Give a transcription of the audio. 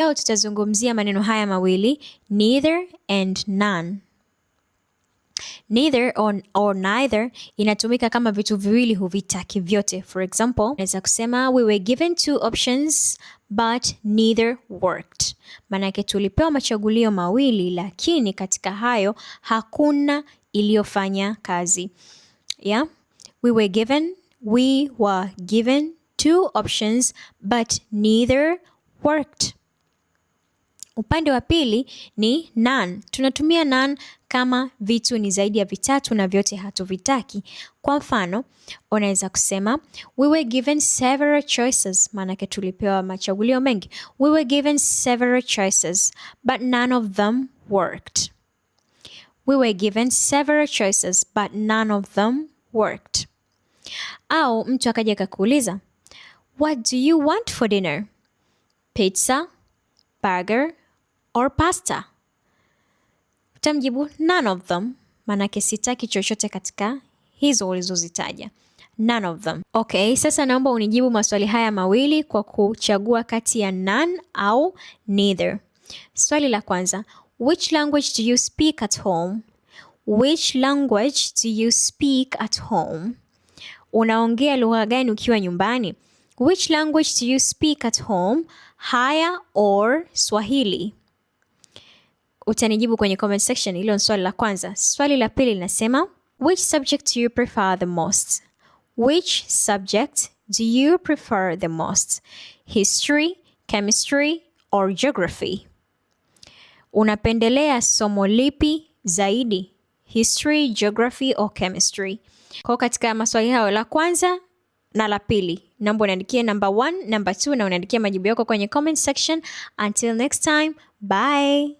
Leo tutazungumzia maneno haya mawili, neither and none. Neither or neither inatumika kama vitu viwili huvitaki vyote. For example, naweza kusema we were given two options but neither worked. Maanake tulipewa machagulio mawili lakini katika hayo hakuna iliyofanya kazi. Yeah? We were given two options but neither worked. Upande wa pili ni none. Tunatumia none kama vitu ni zaidi ya vitatu na vyote hatuvitaki. Kwa mfano, unaweza kusema we were given several choices, maanake tulipewa machagulio mengi. We were given several choices, but none of them worked. We were given several choices, but none of them worked. Au mtu akaja akakuuliza, what do you want for dinner? Pizza, burger, or pasta? Utamjibu none of them, maanake sitaki chochote katika hizo ulizozitaja. None of them. Okay, sasa naomba unijibu maswali haya mawili kwa kuchagua kati ya none au neither. Swali la kwanza, which language do you speak at home? Which language do you speak at home? Unaongea lugha gani ukiwa nyumbani? Which language do you speak at home? Haya or Swahili? Utanijibu kwenye comment section. Hilo ni swali la kwanza. Swali la pili linasema, which subject do you prefer the most? Which subject do you prefer the most? History, chemistry, or geography? Unapendelea somo lipi zaidi? History, geography, or chemistry? Kwa katika maswali hayo la kwanza na la pili, naomba unaandikia number 1, number 2 na unaandikia majibu yako kwenye comment section. Until next time, bye.